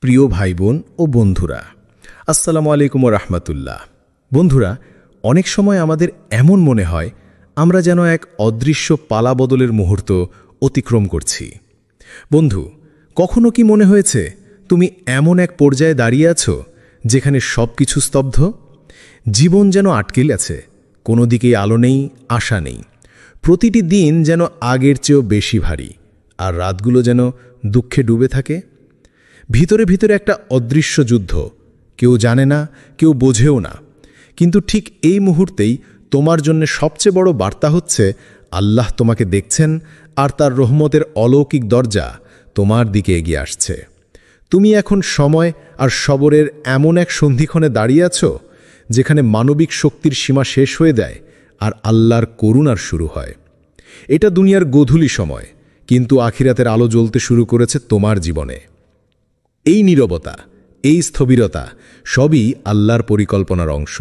প্রিয় ভাই বোন ও বন্ধুরা, আসসালামু আলাইকুম ওয়া রাহমাতুল্লাহ। বন্ধুরা, অনেক সময় আমাদের এমন মনে হয় আমরা যেন এক অদৃশ্য পালাবদলের মুহূর্ত অতিক্রম করছি। বন্ধু, কখনো কি মনে হয়েছে তুমি এমন এক পর্যায়ে দাঁড়িয়ে আছো যেখানে সব কিছু স্তব্ধ? জীবন যেন আটকে আছে, কোনো দিকেই আলো নেই, আশা নেই। প্রতিটি দিন যেন আগের চেয়েও বেশি ভারী, আর রাতগুলো যেন দুঃখে ডুবে থাকে। ভিতরে ভিতরে একটা অদৃশ্য যুদ্ধ, কেউ জানে না, কেউ বোঝেও না। কিন্তু ঠিক এই মুহূর্তেই তোমার জন্য সবচেয়ে বড় বার্তা হচ্ছে আল্লাহ তোমাকে দেখছেন, আর তার রহমতের অলৌকিক দরজা তোমার দিকে এগিয়ে আসছে। তুমি এখন সময় আর সবরের এমন এক সন্ধিক্ষণে দাঁড়িয়ে আছো যেখানে মানবিক শক্তির সীমা শেষ হয়ে যায় আর আল্লাহর করুণার শুরু হয়। এটা দুনিয়ার গোধূলি সময়, কিন্তু আখিরাতের আলো জ্বলতে শুরু করেছে তোমার জীবনে। এই নীরবতা, এই স্থবিরতা সবই আল্লাহর পরিকল্পনার অংশ।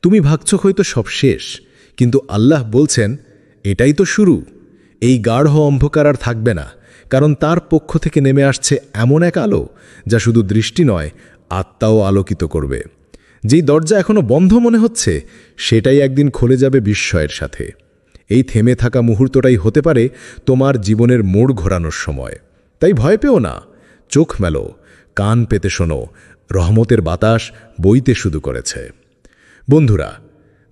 তুমি ভাবছ হয়তো সব শেষ, কিন্তু আল্লাহ বলছেন এটাই তো শুরু। এই গাঢ় অন্ধকার আর থাকবে না, কারণ তার পক্ষ থেকে নেমে আসছে এমন এক আলো যা শুধু দৃষ্টি নয়, আত্মাও আলোকিত করবে। যেই দরজা এখনো বন্ধ মনে হচ্ছে, সেটাই একদিন খুলে যাবে বিস্ময়ের সাথে। এই থেমে থাকা মুহূর্তটাই হতে পারে তোমার জীবনের মোড় ঘোরানোর সময়। তাই ভয় পেও না, চোখ মেলো, কান পেতে শোনো, রহমতের বাতাস বইতে শুরু করেছে। বন্ধুরা,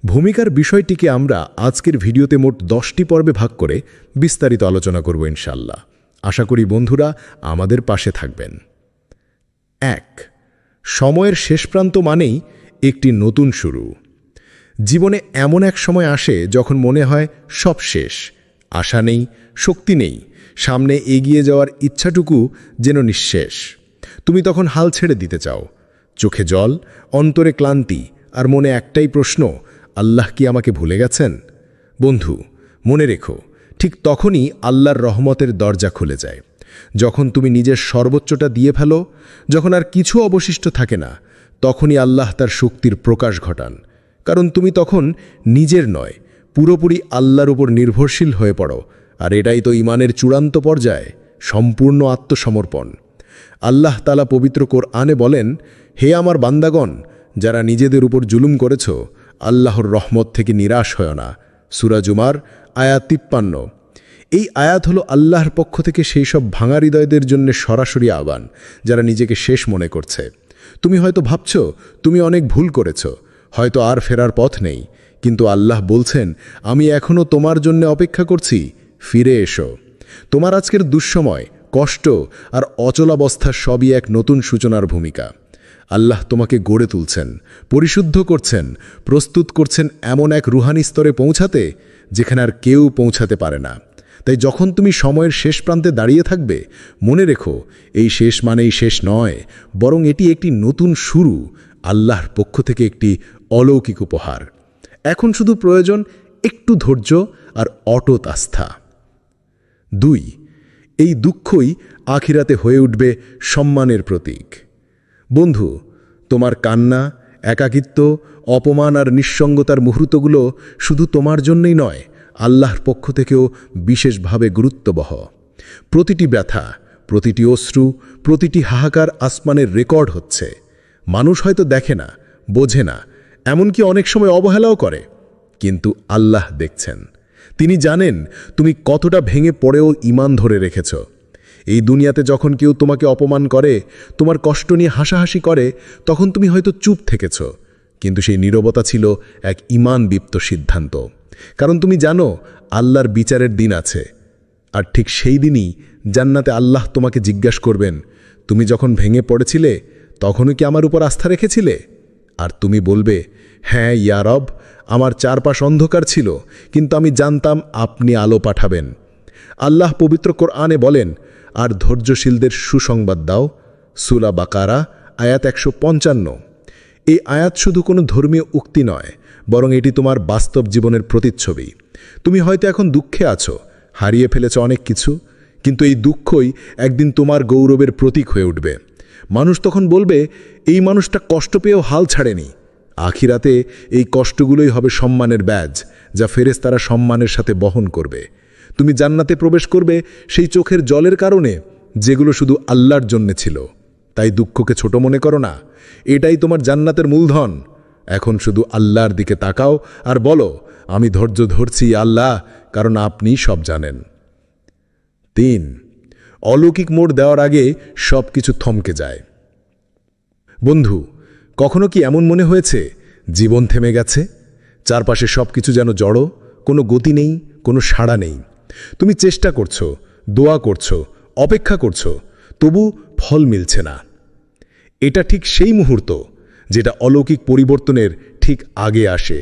ভূমিকার বিষয়টিকে আমরা আজকের ভিডিওতে মোট 10টি পর্বে ভাগ করে বিস্তারিত আলোচনা করব ইনশাল্লাহ। আশা করি বন্ধুরা আমাদের পাশে থাকবেন। 1. সময়ের শেষ প্রান্ত মানেই একটি নতুন শুরু। জীবনে এমন এক সময় আসে যখন মনে হয় সব শেষ, আশা নেই, শক্তি নেই, সামনে এগিয়ে যাওয়ার ইচ্ছাটুকু যেন নিঃশেষ। তুমি তখন হাল ছেড়ে দিতে চাও, চোখে জল, অন্তরে ক্লান্তি, আর মনে একটাই প্রশ্ন, আল্লাহ কি আমাকে ভুলে গেছেন? বন্ধু, মনে রেখো, ঠিক তখনই আল্লাহর রহমতের দরজা খুলে যায়। যখন তুমি নিজের সর্বোচ্চটা দিয়ে ফেলো, যখন আর কিছু অবশিষ্ট থাকে না, তখনই আল্লাহ তার শক্তির প্রকাশ ঘটান। কারণ তুমি তখন নিজের নয়, পুরোপুরি আল্লাহর উপর নির্ভরশীল হয়ে পড়ো। আর এটাই তো ঈমানের চূড়ান্ত পর্যায়, সম্পূর্ণ আত্মসমর্পণ। আল্লাহ তাআলা পবিত্র কোরআনে বলেন, হে আমার বান্দাগণ, যারা নিজেদের উপর জুলুম করেছ, আল্লাহর রহমত থেকে নিরাশ হয় না। সূরা জুমার আয়াত 53। এই আয়াত হলো আল্লাহর পক্ষ থেকে সেই সব ভাঙা হৃদয়দের জন্য সরাসরি আহ্বান, যারা নিজেকে শেষ মনে করছে। তুমি হয়তো ভাবছ তুমি অনেক ভুল করেছ, হয়তো আর ফেরার পথ নেই, কিন্তু আল্লাহ বলছেন, আমি এখনও তোমার জন্য অপেক্ষা করছি, ফিরে এসো। তোমার আজকের দুঃসময়, কষ্ট আর অচলাবস্থা সবই এক নতুন সূচনার ভূমিকা। আল্লাহ তোমাকে গড়ে তুলছেন, পরিশুদ্ধ করছেন, প্রস্তুত করছেন এমন এক রুহানি স্তরে পৌঁছাতে যেখানে আর কেউ পৌঁছাতে পারে না। তাই যখন তুমি সময়ের শেষ প্রান্তে দাঁড়িয়ে থাকবে, মনে রেখো, এই শেষ মানেই শেষ নয়, বরং এটি একটি নতুন শুরু, আল্লাহর পক্ষ থেকে একটি অলৌকিক উপহার। এখন শুধু প্রয়োজন একটু ধৈর্য আর অটুট আস্থা। 2. এই দুঃখই আখিরাতে হয়ে উঠবে সম্মানের প্রতীক। বন্ধু, তোমার কান্না, একাকিত্ব, অপমান আর নিঃসঙ্গতার মুহূর্তগুলো শুধু তোমার জন্যই নয়, আল্লাহর পক্ষ থেকেও বিশেষভাবে গুরুত্ববহ। প্রতিটি ব্যথা, প্রতিটি অশ্রু, প্রতিটি হাহাকার আসমানের রেকর্ড হচ্ছে। মানুষ হয়তো দেখে না, বোঝে না, এমনকি অনেক সময় অবহেলাও করে, কিন্তু আল্লাহ দেখছেন। তিনি জানেন তুমি কতটা ভেঙে পড়েও ঈমান ধরে রেখেছ। এই দুনিয়াতে যখন কেউ তোমাকে অপমান করে, তোমার কষ্ট নিয়ে হাসাহাসি করে, তখন তুমি হয়তো চুপ থেকেছ, কিন্তু সেই নীরবতা ছিল এক ঈমানবিপ্ত সিদ্ধান্ত। কারণ তুমি জানো আল্লাহর বিচারের দিন আছে, আর ঠিক সেই দিনই জান্নাতে আল্লাহ তোমাকে জিজ্ঞাসা করবেন, তুমি যখন ভেঙে পড়েছিলে তখনও কি আমার উপর আস্থা রেখেছিলে? আর তুমি বলবে, হ্যাঁ ইয়া রব, আমার চারপাশ অন্ধকার ছিল, কিন্তু আমি জানতাম আপনি আলো পাঠাবেন। আল্লাহ পবিত্র কোরআনে বলেন, আর ধৈর্যশীলদের সুসংবাদ দাও। সূরা বাকারা আয়াত 155। এই আয়াত শুধু কোনো ধর্মীয় উক্তি নয়, বরং এটি তোমার বাস্তব জীবনের প্রতিচ্ছবি। তুমি হয়তো এখন দুঃখে আছো, হারিয়ে ফেলেছ অনেক কিছু, কিন্তু এই দুঃখই একদিন তোমার গৌরবের প্রতীক হয়ে উঠবে। মানুষ তখন বলবে, এই মানুষটা কষ্ট পেয়েও হাল ছাড়েনি। আখিরাতে এই কষ্টগুলোই হবে সম্মানের ব্যাজ, যা ফেরেশতারা সম্মানের সাথে বহন করবে। তুমি জান্নাতে প্রবেশ করবে সেই চোখের জলের কারণে, যেগুলো শুধু আল্লাহর জন্য ছিল। তাই দুঃখকে ছোট মনে করো না। এটাই তোমার জান্নাতের মূলধন। এখন শুধু আল্লাহর দিকে তাকাও আর বলো, আমি ধৈর্য ধরছি আল্লাহ, কারণ আপনি সব জানেন। 3. অলৌকিক মোড় দেওয়ার আগে সব কিছু থমকে যায়। বন্ধু, কখনো কি এমন মনে হয়েছে জীবন থেমে গেছে? চারপাশে সব কিছু যেন জড়ো, কোনো গতি নেই, কোনো সাড়া নেই। তুমি চেষ্টা করছো, দোয়া করছো, অপেক্ষা করছো, তবু ফল মিলছে না। এটা ঠিক সেই মুহূর্ত যেটা অলৌকিক পরিবর্তনের ঠিক আগে আসে।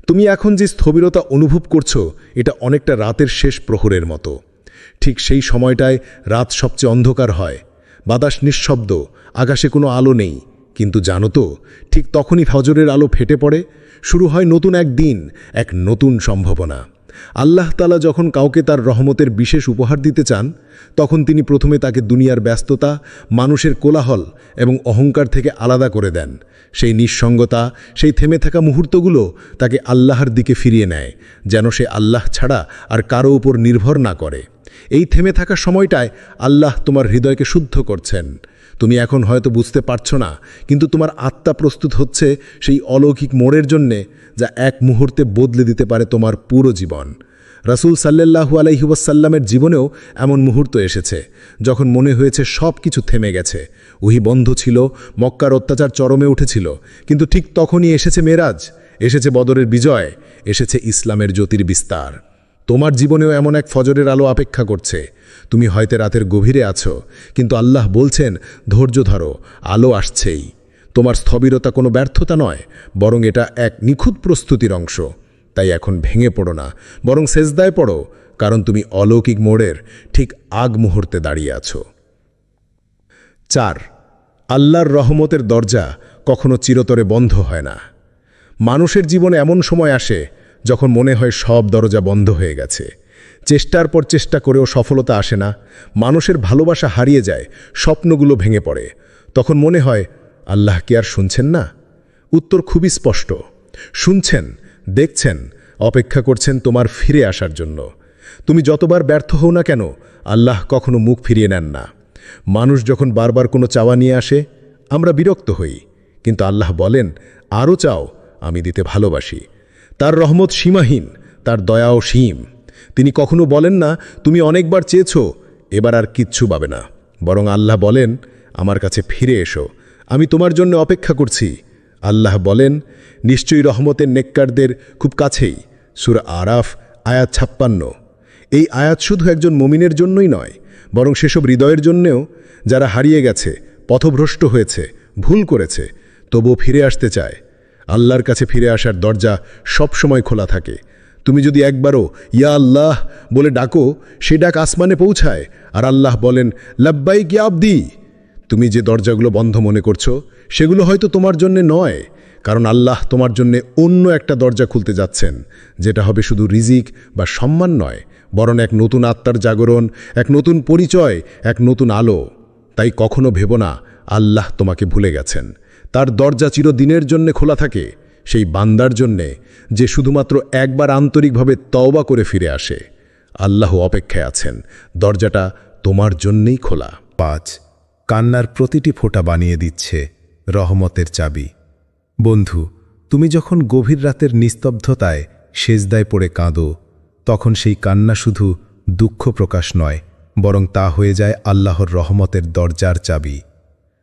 তুমি এখন যে স্থবিরতা অনুভব করছো, এটা অনেকটা রাতের শেষ প্রহরের মতো। ঠিক সেই সময়টায় রাত সবচেয়ে অন্ধকার হয়, বাতাস নিঃশব্দ, আকাশে কোনো আলো নেই। কিন্তু জানো তো, ঠিক তখনই ফজরের আলো ফেটে পড়ে, শুরু হয় নতুন এক দিন, এক নতুন সম্ভাবনা। আল্লাহ তাআলা যখন কাউকে তার রহমতের বিশেষ উপহার দিতে চান, তখন তিনি প্রথমে তাকে দুনিয়ার ব্যস্ততা, মানুষের কোলাহল এবং অহংকার থেকে আলাদা করে দেন। সেই নিঃসঙ্গতা, সেই থেমে থাকা মুহূর্তগুলো তাকে আল্লাহর দিকে ফিরিয়ে নেয়, যেন সে আল্লাহ ছাড়া আর কারো উপর নির্ভর না করে। এই থেমে থাকা সময়টায় আল্লাহ তোমার হৃদয়কে শুদ্ধ করছেন। তুমি এখন হয়তো বুঝতে পারছো না, কিন্তু তোমার আত্মা প্রস্তুত হচ্ছে সেই অলৌকিক মোড়ের জন্যে, যা এক মুহূর্তে বদলে দিতে পারে তোমার পুরো জীবন। রাসূল সাল্লাল্লাহু আলাইহি ওয়াসাল্লামের জীবনেও এমন মুহূর্ত এসেছে, যখন মনে হয়েছে সব কিছু থেমে গেছে। ওহী বন্ধ ছিল, মক্কার অত্যাচার চরমে উঠেছিল, কিন্তু ঠিক তখনই এসেছে মেরাজ, এসেছে বদরের বিজয়, এসেছে ইসলামের জ্যোতির বিস্তার। তোমার জীবনেও এমন এক ফজরের আলো অপেক্ষা করছে। তুমি হয়তো রাতের গভীরে আছো, কিন্তু আল্লাহ বলছেন, ধৈর্য ধরো, আলো আসছেই। তোমার স্থবিরতা কোনো ব্যর্থতা নয়, বরং এটা এক নিখুঁত প্রস্তুতির অংশ। তাই এখন ভেঙে পড়ো না, বরং সেজদায় পড়ো, কারণ তুমি অলৌকিক মোড়ের ঠিক আগ মুহূর্তে দাঁড়িয়ে আছো। 4. আল্লাহর রহমতের দরজা কখনো চিরতরে বন্ধ হয় না। মানুষের জীবনে এমন সময় আসে যখন মনে হয় সব দরজা বন্ধ হয়ে গেছে। চেষ্টার পর চেষ্টা করেও সফলতা আসে না, মানুষের ভালোবাসা হারিয়ে যায়, স্বপ্নগুলো ভেঙে পড়ে। তখন মনে হয়, আল্লাহ কি আর শুনছেন না? উত্তর খুবই স্পষ্ট, শুনছেন, দেখছেন, অপেক্ষা করছেন তোমার ফিরে আসার জন্য। তুমি যতবার ব্যর্থ হও না কেন, আল্লাহ কখনো মুখ ফিরিয়ে নেন না। মানুষ যখন বারবার কোনো চাওয়া নিয়ে আসে, আমরা বিরক্ত হই, কিন্তু আল্লাহ বলেন, আরও চাও, আমি দিতে ভালোবাসি। তার রহমত সীমাহীন, তার দয়াও সীম। তিনি কখনো বলেন না, তুমি অনেকবার চেয়েছো, এবার আর কিচ্ছু পাবে না। বরং আল্লাহ বলেন, আমার কাছে ফিরে এসো, আমি তোমার জন্য অপেক্ষা করছি। আল্লাহ বলেন, নিশ্চয়ই রহমতের নেককারদের খুব কাছেই। সূরা আরাফ আয়াত 56। এই আয়াত শুধু একজন মুমিনের জন্যই নয়, বরং সেসব হৃদয়ের জন্যেও, যারা হারিয়ে গেছে, পথভ্রষ্ট হয়েছে, ভুল করেছে, তবুও ফিরে আসতে চায়। আল্লাহর কাছে ফিরে আসার দরজা সবসময় খোলা থাকে। তুমি যদি একবারও ইয়া আল্লাহ বলে ডাকো, সে ডাক আসমানে পৌঁছায়, আর আল্লাহ বলেন, লাব্বাইক ইয়া আবদি। তুমি যে দরজাগুলো বন্ধ মনে করছো, সেগুলো হয়তো তোমার জন্যে নয়, কারণ আল্লাহ তোমার জন্যে অন্য একটা দরজা খুলতে যাচ্ছেন, যেটা হবে শুধু রিজিক বা সম্মান নয়, বরং এক নতুন আত্মার জাগরণ, এক নতুন পরিচয়, এক নতুন আলো। তাই কখনো ভেবো না আল্লাহ তোমাকে ভুলে গেছেন। তার দরজা চিরদিনের জন্যে খোলা থাকে সেই বান্দার জন্যে, যে শুধুমাত্র একবার আন্তরিকভাবে তওবা করে ফিরে আসে। আল্লাহ অপেক্ষায় আছেন, দরজাটা তোমার জন্যেই খোলা। 5. কান্নার প্রতিটি ফোঁটা বানিয়ে দিচ্ছে রহমতের চাবি। বন্ধু, তুমি যখন গভীর রাতের নিস্তব্ধতায় সেজদায় পড়ে কাঁদো, তখন সেই কান্না শুধু দুঃখ প্রকাশ নয়, বরং তা হয়ে যায় আল্লাহর রহমতের দরজার চাবি।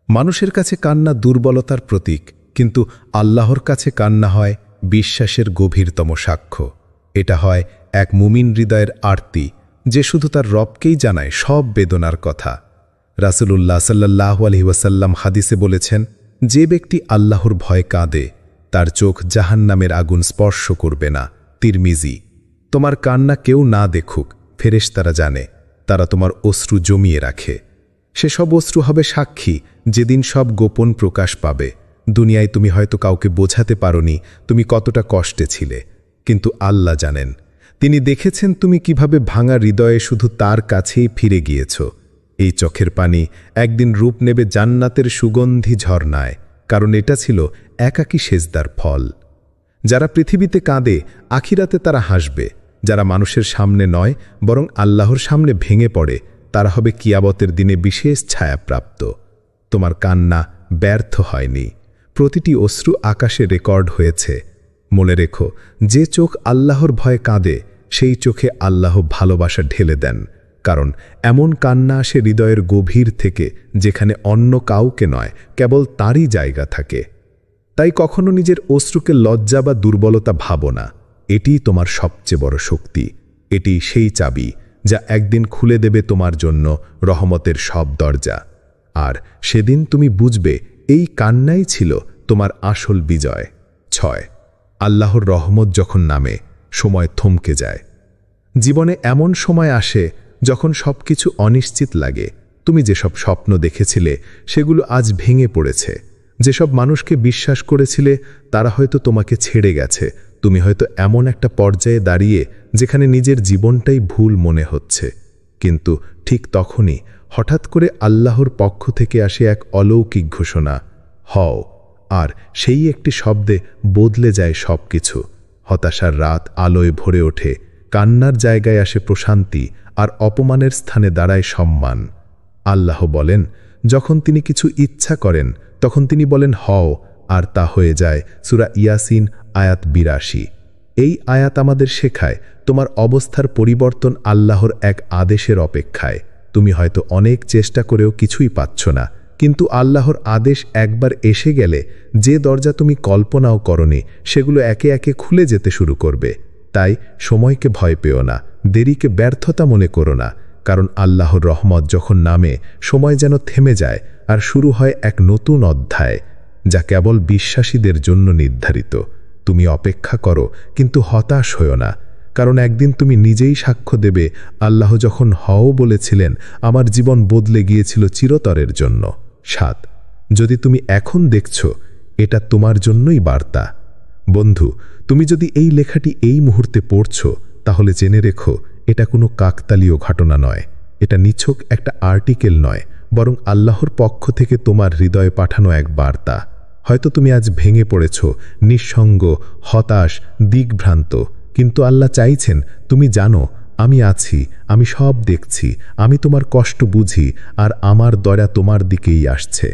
মানুষের কাছে কান্না দুর্বলতার প্রতীক, কিন্তু আল্লাহর কাছে কান্না হয় বিশ্বাসের গভীরতম সাক্ষ্য। এটা হয় এক মুমিন হৃদয়ের আরতি, যে শুধু তার রবকেই জানায় সব বেদনার কথা। রাসূলুল্লাহ সাল্লাল্লাহু আলাইহি ওয়াসাল্লাম হাদিসে বলেছেন, যে ব্যক্তি আল্লাহর ভয় কাঁদে, তার চোখ জাহান্নামের আগুন স্পর্শ করবে না। তিরমিজি। তোমার কান্না কেউ না দেখুক, ফেরেশতারা জানে, তারা তোমার অশ্রু জমিয়ে রাখে। সেসব অশ্রু হবে সাক্ষী, যেদিন সব গোপন প্রকাশ পাবে। দুনিয়ায় তুমি হয়তো কাউকে বোঝাতে পারোনি তুমি কতটা কষ্টে ছিলে, কিন্তু আল্লাহ জানেন। তিনি দেখেছেন তুমি কিভাবে ভাঙা হৃদয়ে শুধু তার কাছেই ফিরে গিয়েছ। এই চোখের পানি একদিন রূপ নেবে জান্নাতের সুগন্ধি ঝর্ণায়, কারণ এটা ছিল একাকী সেজদার ফল। যারা পৃথিবীতে কাঁদে, আখিরাতে তারা হাসবে। যারা মানুষের সামনে নয়, বরং আল্লাহর সামনে ভেঙে পড়ে, তারা হবে কিয়ামতের দিনে বিশেষ ছায়াপ্রাপ্ত। তোমার কান্না ব্যর্থ হয়নি। প্রতিটি অশ্রু আকাশে রেকর্ড হয়েছে। মনে রেখো, যে চোখ আল্লাহর ভয়ে কাঁদে সেই চোখে আল্লাহ ভালোবাসা ঢেলে দেন। কারণ এমন কান্না আসে হৃদয়ের গভীর থেকে, যেখানে অন্য কাউকে নয়, কেবল তারই জায়গা থাকে। তাই কখনো নিজের অশ্রুকে লজ্জা বা দুর্বলতা ভাবো না। এটিই তোমার সবচেয়ে বড় শক্তি। এটি সেই চাবি যা একদিন খুলে দেবে তোমার জন্য রহমতের সব দরজা। আর সেদিন তুমি বুঝবে এই কান্নাই ছিল তোমার আসল বিজয়। 6. আল্লাহর রহমত যখন নামে, সময় থমকে যায়। জীবনে এমন সময় আসে যখন সবকিছু অনিশ্চিত লাগে। তুমি যেসব স্বপ্ন দেখেছিলে সেগুলো আজ ভেঙে পড়েছে। যেসব মানুষকে বিশ্বাস করেছিলে তারা হয়তো তোমাকে ছেড়ে গেছে। তুমি হয়তো এমন একটা পর্যায়ে দাঁড়িয়ে যেখানে নিজের জীবনটাই ভুল মনে হচ্ছে। কিন্তু ঠিক তখনই হঠাৎ করে আল্লাহর পক্ষ থেকে আসে এক অলৌকিক ঘোষণা, হও। আর সেই একটি শব্দে বদলে যায় সব কিছু। হতাশার রাত আলোয় ভরে ওঠে, কান্নার জায়গায় আসে প্রশান্তি, আর অপমানের স্থানে দাঁড়ায় সম্মান। আল্লাহ বলেন, যখন তিনি কিছু ইচ্ছা করেন তখন তিনি বলেন হও, আর তা হয়ে যায়। সূরা ইয়াসিন আয়াত ৮২। এই আয়াত আমাদের শেখায় তোমার অবস্থার পরিবর্তন আল্লাহর এক আদেশের অপেক্ষায়। তুমি হয়তো অনেক চেষ্টা করেও কিছুই পাচ্ছ না, কিন্তু আল্লাহর আদেশ একবার এসে গেলে যে দরজা তুমি কল্পনাও করনি সেগুলো একে একে খুলে যেতে শুরু করবে। তাই সময়কে ভয় পেও না, দেরিকে ব্যর্থতা মনে করো না। কারণ আল্লাহর রহমত যখন নামে, সময় যেন থেমে যায় আর শুরু হয় এক নতুন অধ্যায়, যা কেবল বিশ্বাসীদের জন্য নির্ধারিত। তুমি অপেক্ষা করো, কিন্তু হতাশ হয়ো না। কারণ একদিন তুমি নিজেই সাক্ষ্য দেবে, আল্লাহ যখন হও বলেছিলেন, আমার জীবন বদলে গিয়েছিল চিরতরের জন্য। 7. যদি তুমি এখন দেখছো, এটা তোমার জন্যই বার্তা। বন্ধু, তুমি যদি এই লেখাটি এই মুহূর্তে পড়ছো, তাহলে জেনে রেখো, এটা কোনো কাকতালীয় ঘটনা নয়। এটা নিছক একটা আর্টিকেল নয়, বরং আল্লাহর পক্ষ থেকে তোমার হৃদয়ে পাঠানো এক বার্তা। হয়তো তুমি আজ ভেঙে পড়েছ, নিঃসঙ্গ, হতাশ, দিকভ্রান্ত, কিন্তু আল্লাহ চাইছেন তুমি জানো, আমি আছি, আমি সব দেখছি, আমি তোমার কষ্ট বুঝি, আর আমার দয়া তোমার দিকেই আসছে।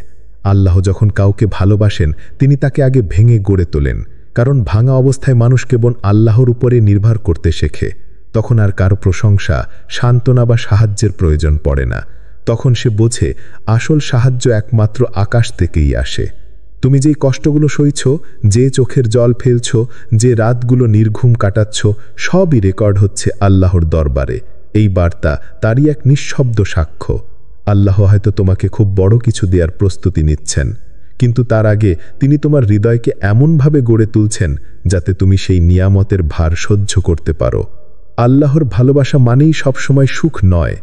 আল্লাহ যখন কাউকে ভালোবাসেন, তিনি তাকে আগে ভেঙে গড়ে তোলেন। কারণ ভাঙা অবস্থায় মানুষ কেবল আল্লাহর উপরে নির্ভর করতে শেখে। তখন আর কারো প্রশংসা, সান্ত্বনা বা সাহায্যের প্রয়োজন পড়ে না। তখন সে বোঝে আসল সাহায্য একমাত্র আকাশ থেকেই আসে। তুমি যেই কষ্টগুলো সইছ, যে চোখের জল ফেলছ, যে রাতগুলো নির্ঘুম কাটাচ্ছ, সবই রেকর্ড হচ্ছে আল্লাহর দরবারে। এই বার্তা তারই এক নিঃশব্দ সাক্ষ্য। আল্লাহ হয়তো তোমাকে খুব বড় কিছু দেওয়ার প্রস্তুতি নিচ্ছেন, কিন্তু তার আগে তিনি তোমার হৃদয়কে এমনভাবে গড়ে তুলছেন যাতে তুমি সেই নিয়ামতের ভার সহ্য করতে পারো। আল্লাহর ভালোবাসা মানেই সবসময় সুখ নয়।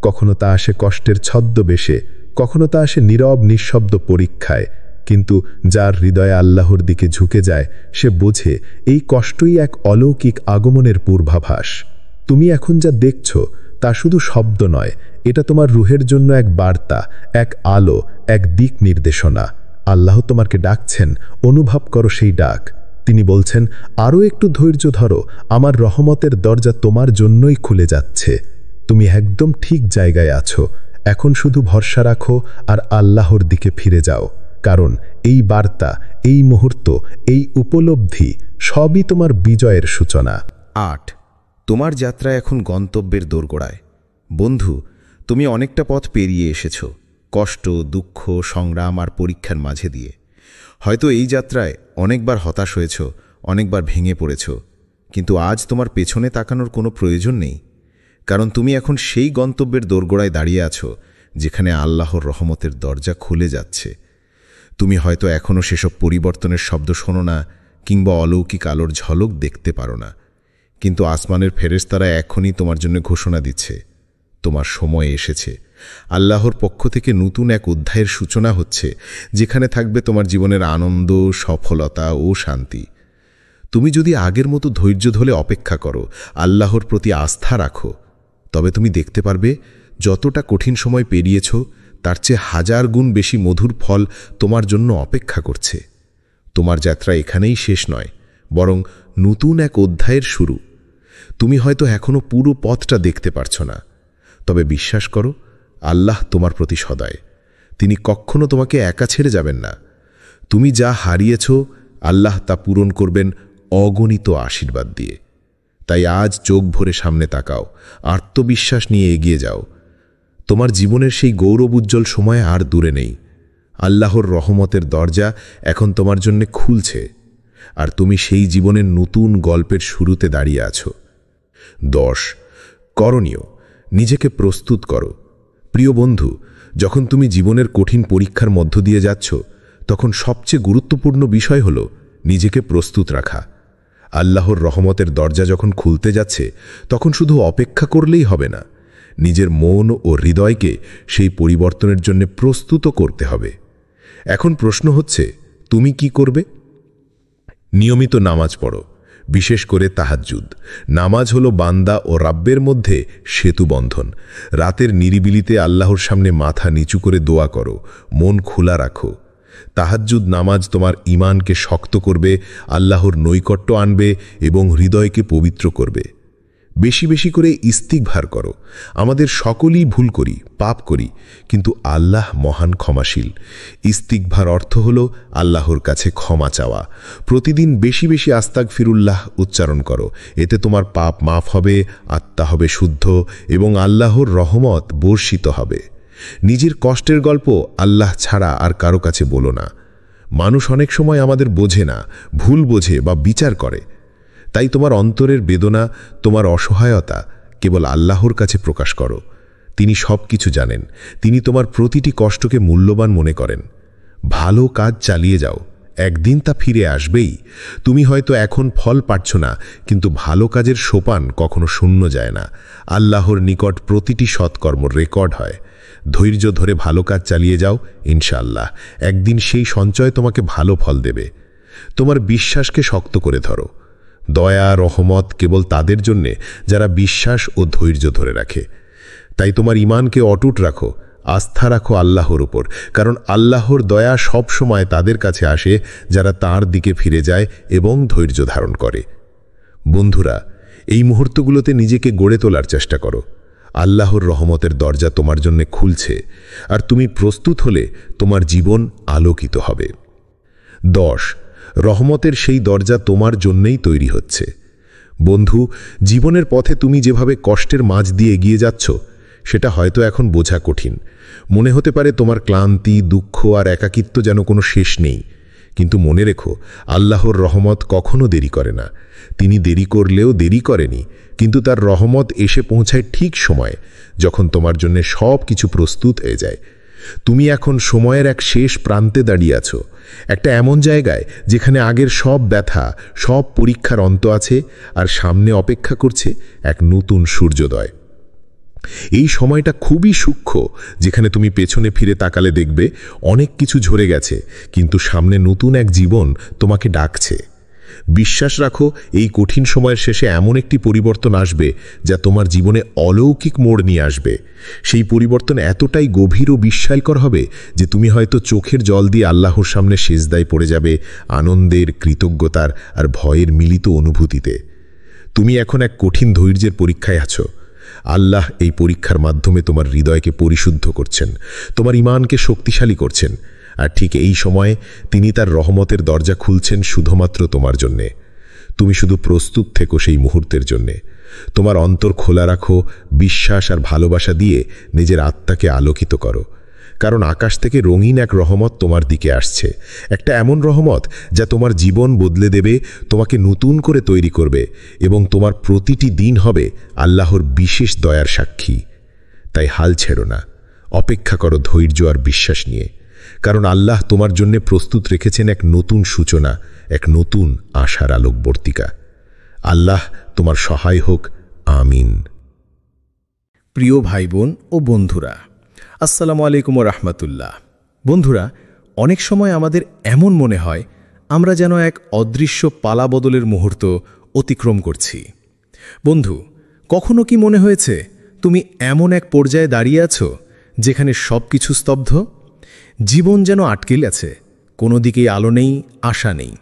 কখনো তা আসে কষ্টের ছদ্মবেশে, কখনো তা আসে নীরব নিঃশব্দ পরীক্ষায়। কিন্তু যার হৃদয়ে আল্লাহর দিকে ঝুঁকে যায়, সে বোঝে এই কষ্টই এক অলৌকিক আগমনের পূর্বাভাস। তুমি এখন যা দেখছ তা শুধু শব্দ নয়, এটা তোমার রুহের জন্য এক বার্তা, এক আলো, এক দিক নির্দেশনা। আল্লাহ তোমাকে ডাকছেন, অনুভব করো সেই ডাক। তিনি বলছেন, আরও একটু ধৈর্য ধরো, আমার রহমতের দরজা তোমার জন্যই খুলে যাচ্ছে। তুমি একদম ঠিক জায়গায় আছো। এখন শুধু ভরসা রাখো আর আল্লাহর দিকে ফিরে যাও। কারণ এই বার্তা, এই মুহূর্ত, এই উপলব্ধি সবই তোমার বিজয়ের সূচনা। 8. তোমার যাত্রা এখন গন্তব্যের দোরগোড়ায়। বন্ধু, তুমি অনেকটা পথ পেরিয়ে এসেছ, কষ্ট, দুঃখ, সংগ্রাম আর পরীক্ষার মাঝে দিয়ে। হয়তো এই যাত্রায় অনেকবার হতাশ হয়েছ, অনেকবার ভেঙে পড়েছ, কিন্তু আজ তোমার পেছনে তাকানোর কোনো প্রয়োজন নেই। কারণ তুমি এখন সেই গন্তব্যের দোরগোড়ায় দাঁড়িয়ে আছো যেখানে আল্লাহর রহমতের দরজা খুলে যাচ্ছে। তুমি হয়তো এখনও সেসব পরিবর্তনের শব্দ শোনো না, কিংবা অলৌকিক আলোর ঝলক দেখতে পারো না, কিন্তু আসমানের ফেরেশতারা এখনই তোমার জন্য ঘোষণা দিচ্ছে, তোমার সময় এসেছে। আল্লাহর পক্ষ থেকে নতুন এক অধ্যায়ের সূচনা হচ্ছে, যেখানে থাকবে তোমার জীবনের আনন্দ, সফলতা ও শান্তি। তুমি যদি আগের মতো ধৈর্য ধরে অপেক্ষা করো, আল্লাহর প্রতি আস্থা রাখো, তবে তুমি দেখতে পারবে যতটা কঠিন সময় পেরিয়েছ তার চেয়ে 1000 গুণ বেশি মধুর ফল তোমার জন্য অপেক্ষা করছে। তোমার যাত্রা এখানেই শেষ নয়, বরং নতুন এক অধ্যায়ের শুরু। তুমি হয়তো এখনও পুরো পথটা দেখতে পারছ না, তবে বিশ্বাস করো, আল্লাহ তোমার প্রতি সদয়। তিনি কখনো তোমাকে একা ছেড়ে যাবেন না। তুমি যা হারিয়েছ আল্লাহ তা পূরণ করবেন অগণিত আশীর্বাদ দিয়ে। তাই আজ চোখ ভরে সামনে তাকাও, আত্মবিশ্বাস নিয়ে এগিয়ে যাও। তোমার জীবনের সেই গৌরব উজ্জ্বল সময় আর দূরে নেই। আল্লাহর রহমতের দরজা এখন তোমার জন্য খুলছে, আর তুমি সেই জীবনের নতুন গল্পের শুরুতে দাঁড়িয়ে আছো। 10 করণীয়, নিজেকে প্রস্তুত করো। প্রিয় বন্ধু, যখন তুমি জীবনের কঠিন পরীক্ষার মধ্য দিয়ে যাচ্ছ, তখন সবচেয়ে গুরুত্বপূর্ণ বিষয় হল নিজেকে প্রস্তুত রাখা। আল্লাহর রহমতের দরজা যখন খুলতে যাচ্ছে, তখন শুধু অপেক্ষা করলেই হবে না, নিজের মন ও হৃদয়কে সেই পরিবর্তনের জন্য প্রস্তুত করতে হবে। এখন প্রশ্ন হচ্ছে, তুমি কি করবে? নিয়মিত নামাজ পড়ো, বিশেষ করে তাহাজ্জুদ। নামাজ হলো বান্দা ও রাব্বের মধ্যে সেতু বন্ধন। রাতের নিরিবিলিতে আল্লাহর সামনে মাথা নিচু করে দোয়া করো, মন খোলা রাখো। তাহাজ্জুদ নামাজ তোমার ঈমানকে শক্ত করবে, আল্লাহর নৈকট্য আনবে এবং হৃদয়কে পবিত্র করবে। বেশি বেশি করে ইস্তিগফার করো। আমাদের সকলেই ভুল করি, পাপ করি, কিন্তু আল্লাহ মহান ক্ষমাশীল। ইস্তিগফার অর্থ হল আল্লাহর কাছে ক্ষমা চাওয়া। প্রতিদিন বেশি বেশি আস্তাগফিরুল্লাহ উচ্চারণ করো। এতে তোমার পাপ মাফ হবে, আত্মা হবে শুদ্ধ এবং আল্লাহর রহমত বর্ষিত হবে। নিজের কষ্টের গল্প আল্লাহ ছাড়া আর কারো কাছে বলো না। মানুষ অনেক সময় আমাদের বোঝে না, ভুল বোঝে বা বিচার করে। তাই তোমার অন্তরের বেদনা, তোমার অসহায়তা কেবল আল্লাহর কাছে প্রকাশ করো। তিনি সব কিছু জানেন। তিনি তোমার প্রতিটি কষ্টকে মূল্যবান মনে করেন। ভালো কাজ চালিয়ে যাও, একদিন তা ফিরে আসবেই। তুমি হয়তো এখন ফল পাচ্ছ না, কিন্তু ভালো কাজের সোপান কখনো শূন্য যায় না। আল্লাহর নিকট প্রতিটি সৎকর্ম রেকর্ড হয়। ধৈর্য ধরে ভালো কাজ চালিয়ে যাও, ইনশাআল্লাহ একদিন সেই সঞ্চয় তোমাকে ভালো ফল দেবে। তোমার বিশ্বাসকে শক্ত করে ধরো। দয়া রহমত কেবল তাদের জন্যে যারা বিশ্বাস ও ধৈর্য ধরে রাখে। তাই তোমার ঈমানকে অটুট রাখো, আস্থা রাখো আল্লাহর উপর, কারণ আল্লাহর দয়া সব সময় তাদের কাছে আসে যারা তার দিকে ফিরে যায় এবং ধৈর্য ধারণ করে। বন্ধুরা, এই মুহূর্তগুলোতে নিজেকে গড়ে তোলার চেষ্টা করো। আল্লাহর রহমতের দরজা তোমার জন্য খুলছে, আর তুমি প্রস্তুত হলে তোমার জীবন আলোকিত হবে। 10 রহমতের সেই দরজা তোমার জন্যই তৈরি হচ্ছে। বন্ধু, জীবনের পথে তুমি যেভাবে কষ্টের মাঝ দিয়ে এগিয়ে যাচ্ছ, সেটা হয়তো এখন বোঝা কঠিন। মনে হতে পারে তোমার ক্লান্তি, দুঃখ আর একাকিত্ব যেন কোনো শেষ নেই। কিন্তু মনে রেখো, আল্লাহর রহমত কখনো দেরি করে না। তিনি দেরি করলেও দেরি করেনি, কিন্তু তার রহমত এসে পৌঁছায় ঠিক সময়ে, যখন তোমার জন্য সব কিছু প্রস্তুত হয়ে যায়। তুমি এখন সময়ের এক শেষ প্রান্তে দাঁড়িয়ে আছো, একটা এমন জায়গায় যেখানে আগের সব ব্যথা, সব পরীক্ষার অন্ত আছে, আর সামনে অপেক্ষা করছে এক নতুন সূর্যোদয়। এই সময়টা খুবই সূক্ষ্ম, যেখানে তুমি পেছনে ফিরে তাকালে দেখবে অনেক কিছু ঝরে গেছে, কিন্তু সামনে নতুন এক জীবন তোমাকে ডাকছে। বিশ্বাস রাখো, এই কঠিন সময়ের শেষে এমন একটি পরিবর্তন আসবে যা তোমার জীবনে অলৌকিক মোড় নিয়ে আসবে। সেই পরিবর্তন এতটাই গভীর ও বিস্ময়কর হবে যে তুমি হয়তো চোখের জল দিয়ে আল্লাহর সামনে সিজদায় পড়ে যাবে, আনন্দের, কৃতজ্ঞতার আর ভয়ের মিলিত অনুভূতিতে। তুমি এখন এক কঠিন ধৈর্যের পরীক্ষায় আছো। আল্লাহ এই পরীক্ষার মাধ্যমে তোমার হৃদয়কে পরিশুদ্ধ করছেন, তোমার ঈমানকে শক্তিশালী করছেন, আর ঠিক এই সময়ে তিনি তার রহমতের দরজা খুলছেন শুধুমাত্র তোমার জন্যে। তুমি শুধু প্রস্তুত থেকো সেই মুহূর্তের জন্যে। তোমার অন্তর খোলা রাখো, বিশ্বাস আর ভালোবাসা দিয়ে নিজের আত্মাকে আলোকিত করো, কারণ আকাশ থেকে রঙিন এক রহমত তোমার দিকে আসছে। একটা এমন রহমত যা তোমার জীবন বদলে দেবে, তোমাকে নতুন করে তৈরি করবে, এবং তোমার প্রতিটি দিন হবে আল্লাহর বিশেষ দয়ার সাক্ষী। তাই হাল ছেড়ো না, অপেক্ষা করো ধৈর্য আর বিশ্বাস নিয়ে, কারণ আল্লাহ তোমার জন্য প্রস্তুত রেখেছেন এক নতুন সূচনা, এক নতুন আশার আলোকবর্তিকা। আল্লাহ তোমার সহায় হোক, আমিন। প্রিয় ভাই বোন ও বন্ধুরা, আসসালামু আলাইকুম ওয়া রাহমাতুল্লাহ। বন্ধুরা, অনেক সময় আমাদের এমন মনে হয় আমরা যেন এক অদৃশ্য পালা বদলের মুহূর্ত অতিক্রম করছি। বন্ধু, কখনো কি মনে হয়েছে তুমি এমন এক পর্যায়ে দাঁড়িয়ে আছো যেখানে সব কিছু স্তব্ধ? জীবন যেন আটকে আছে, কোনো দিকেই আলো নেই, আশা নেই।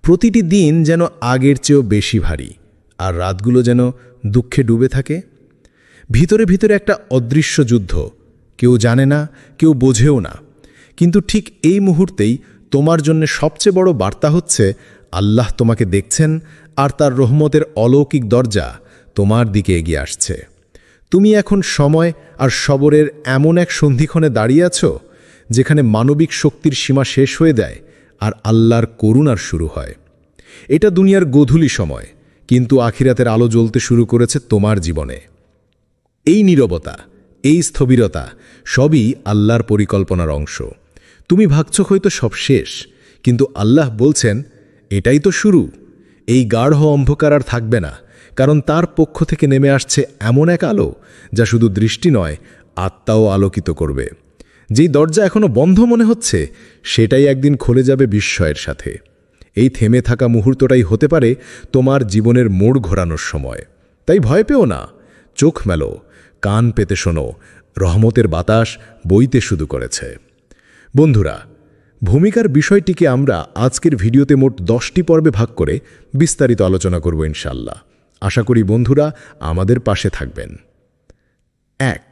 প্রতিটি দিন যেন আগের চেয়েও বেশি ভারী, আর রাতগুলো যেন দুঃখে ডুবে থাকে। ভিতরে ভিতরে একটা অদৃশ্য যুদ্ধ, কেউ জানে না, কেউ বোঝেও না, কিন্তু ঠিক এই মুহূর্তেই তোমার জন্য সবচেয়ে বড় বার্তা হচ্ছে আল্লাহ তোমাকে দেখছেন আর তার রহমতের অলৌকিক দরজা তোমার দিকে এগিয়ে আসছে। তুমি এখন সময় আর সবরের এমন এক সন্ধিক্ষণে দাঁড়িয়ে আছো যেখানে মানবিক শক্তির সীমা শেষ হয়ে দেয় আর আল্লাহর করুণার শুরু হয়। এটা দুনিয়ার গোধূলি সময়, কিন্তু আখিরাতের আলো জ্বলতে শুরু করেছে তোমার জীবনে। এই নীরবতা, এই স্থবিরতা সবই আল্লাহর পরিকল্পনার অংশ। তুমি ভাবছ হয়তো সব শেষ, কিন্তু আল্লাহ বলছেন এটাই তো শুরু। এই গাঢ় অন্ধকার আর থাকবে না, কারণ তার পক্ষ থেকে নেমে আসছে এমন এক আলো যা শুধু দৃষ্টি নয়, আত্মাও আলোকিত করবে। যেই দরজা এখনো বন্ধ মনে হচ্ছে সেটাই একদিন খুলে যাবে বিস্ময়ের সাথে। এই থেমে থাকা মুহূর্তটাই হতে পারে তোমার জীবনের মোড় ঘোরানোর সময়। তাই ভয় পেও না, চোখ মেলো, কান পেতে শোনো, রহমতের বাতাস বইতে শুরু করেছে। বন্ধুরা, ভূমিকার বিষয়টিকে আমরা আজকের ভিডিওতে মোট 10টি পর্বে ভাগ করে বিস্তারিত আলোচনা করব ইনশাআল্লাহ। আশা করি বন্ধুরা আমাদের পাশে থাকবেন। 1.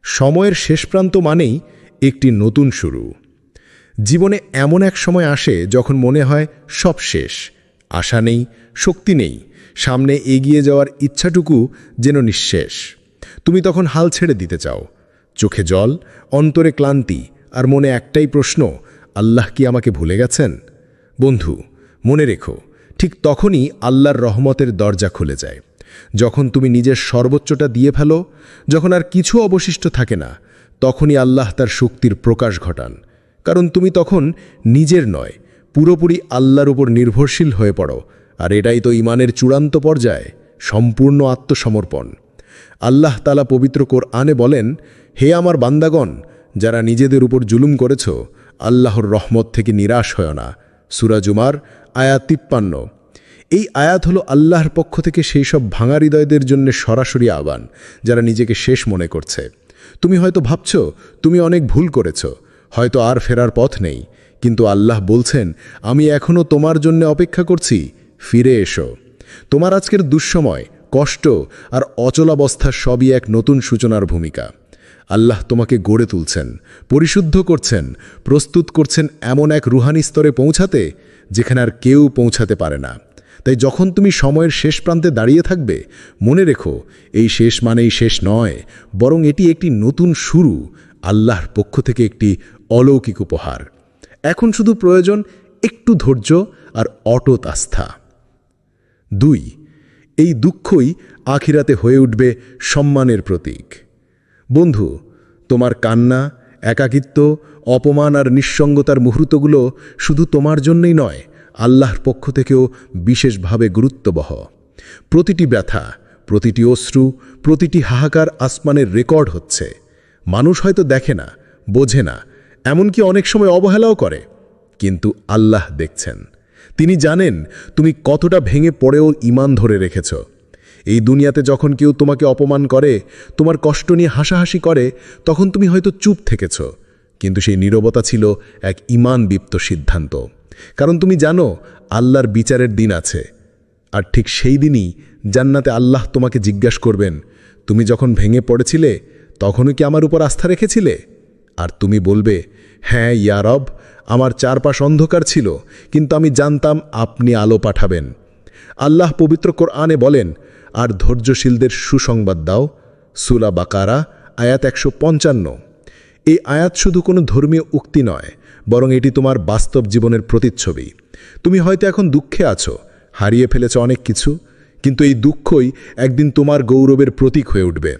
সময়ের শেষ প্রান্ত মানেই একটি নতুন শুরু। জীবনে এমন এক সময় আসে যখন মনে হয় সব শেষ, আশা নেই, শক্তি নেই, সামনে এগিয়ে যাওয়ার ইচ্ছাটুকু যেন নিঃশেষ। তুমি তখন হাল ছেড়ে দিতে চাও, চোখে জল, অন্তরে ক্লান্তি, আর মনে একটাই প্রশ্ন, আল্লাহ কি আমাকে ভুলে গেছেন? বন্ধু, মনে রেখো, ঠিক তখনই আল্লাহর রহমতের দরজা খুলে যায়। যখন তুমি নিজের সর্বোচ্চটা দিয়ে ফেলো, যখন আর কিছু অবশিষ্ট থাকে না, তখনই আল্লাহ তার শক্তির প্রকাশ ঘটান। কারণ তুমি তখন নিজের নয়, পুরোপুরি আল্লাহর উপর নির্ভরশীল হয়ে পড়ো। আর এটাই তো ঈমানের চূড়ান্ত পর্যায়, সম্পূর্ণ আত্মসমর্পণ। আল্লাহ তাআলা পবিত্র কোরআনে বলেন, হে আমার বান্দাগণ, যারা নিজেদের উপর জুলুম করেছ, আল্লাহর রহমত থেকে নিরাশ হয় না। সূরা জুমার আয়াত 53। এই আয়াত হলো আল্লাহর পক্ষ থেকে সেই সব ভাঙা হৃদয়দের জন্য সরাসরি আহ্বান, যারা নিজেকে শেষ মনে করছে। তুমি হয়তো ভাবছ তুমি অনেক ভুল করেছ, হয়তো আর ফেরার পথ নেই, কিন্তু আল্লাহ বলছেন, আমি এখনও তোমার জন্য অপেক্ষা করছি, ফিরে এসো। তোমার আজকের দুঃসময়, কষ্ট আর অচলাবস্থা সবই এক নতুন সূচনার ভূমিকা। আল্লাহ তোমাকে গড়ে তুলছেন, পরিশুদ্ধ করছেন, প্রস্তুত করছেন এমন এক রুহানি স্তরে পৌঁছাতে যেখানে আর কেউ পৌঁছাতে পারে না। তাই যখন তুমি সময়ের শেষ প্রান্তে দাঁড়িয়ে থাকবে, মনে রেখো, এই শেষ মানেই শেষ নয়, বরং এটি একটি নতুন শুরু, আল্লাহর পক্ষ থেকে একটি অলৌকিক উপহার। এখন শুধু প্রয়োজন একটু ধৈর্য আর অটুট আস্থা। 2. এই দুঃখই আখিরাতে হয়ে উঠবে সম্মানের প্রতীক। বন্ধু, তোমার কান্না, একাকিত্ব, অপমান আর নিঃসঙ্গতার মুহূর্তগুলো শুধু তোমার জন্যই নয়, আল্লাহর পক্ষ থেকেও বিশেষভাবে গুরুত্ববহ। প্রতিটি ব্যথা, প্রতিটি অশ্রু, প্রতিটি হাহাকার আসমানের রেকর্ড হচ্ছে। মানুষ হয়তো দেখে না, বোঝে না, এমনকি অনেক সময় অবহেলাও করে, কিন্তু আল্লাহ দেখছেন। তিনি জানেন তুমি কতটা ভেঙে পড়েও ঈমান ধরে রেখেছ। এই দুনিয়াতে যখন কেউ তোমাকে অপমান করে, তোমার কষ্ট নিয়ে হাসাহাসি করে, তখন তুমি হয়তো চুপ থেকেছ, কিন্তু সেই নীরবতা ছিল এক ঈমানদীপ্ত সিদ্ধান্ত। কারণ তুমি জানো আল্লাহর বিচারের দিন আছে, আর ঠিক সেই দিনই জান্নাতে আল্লাহ তোমাকে জিজ্ঞাসা করবেন, তুমি যখন ভেঙে পড়েছিলে তখনও কি আমার উপর আস্থা রেখেছিলে? আর তুমি বলবে, হ্যাঁ ইয়া রব, আমার চারপাশ অন্ধকার ছিল, কিন্তু আমি জানতাম আপনি আলো পাঠাবেন। আল্লাহ পবিত্র কোরআনে বলেন, আর ধৈর্যশীলদের সুসংবাদ দাও। সূরা বাকারা আয়াত 155। এই আয়াত শুধু কোনো ধর্মীয় উক্তি নয়, বরং এটি তোমার বাস্তব জীবনের প্রতিচ্ছবি। তুমি হয়তো এখন দুঃখে আছো, হারিয়ে ফেলেছ অনেক কিছু, কিন্তু এই দুঃখই একদিন তোমার গৌরবের প্রতীক হয়ে উঠবে।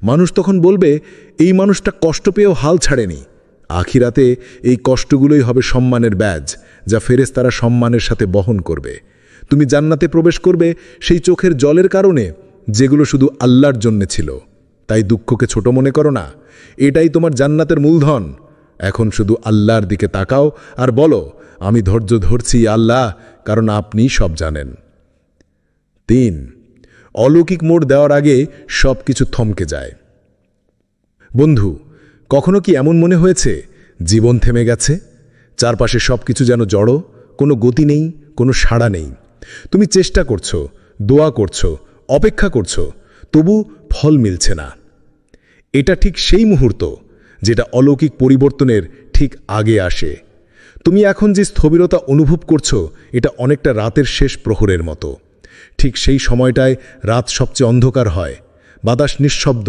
মানুষ তখন বলবে, এই মানুষটা কষ্ট পেয়েও হাল ছাড়েনি। আখিরাতে এই কষ্টগুলোই হবে সম্মানের ব্যাজ, যা ফেরেশতারা সম্মানের সাথে বহন করবে। তুমি জান্নাতে প্রবেশ করবে সেই চোখের জলের কারণে, যেগুলো শুধু আল্লাহর জন্য ছিল। তাই দুঃখকে ছোট মনে করো না, এটাই তোমার জান্নাতের মূলধন। এখন শুধু আল্লাহর দিকে তাকাও আর বলো, আমি ধৈর্য ধরছি আল্লাহ, কারণ আপনি সব জানেন। 3. অলৌকিক মোড় দেওয়ার আগে সব কিছু থমকে যায়। বন্ধু, কখনো কি এমন মনে হয়েছে জীবন থেমে গেছে? চারপাশে সব কিছু যেন জড়ো, কোনো গতি নেই, কোনো সাড়া নেই। তুমি চেষ্টা করছো, দোয়া করছো, অপেক্ষা করছো, তবু ফল মিলছে না। এটা ঠিক সেই মুহূর্ত যেটা অলৌকিক পরিবর্তনের ঠিক আগে আসে। তুমি এখন যে স্থবিরতা অনুভব করছো, এটা অনেকটা রাতের শেষ প্রহরের মতো। ঠিক সেই সময়টায় রাত সবচেয়ে অন্ধকার হয়, বাতাস নিঃশব্দ,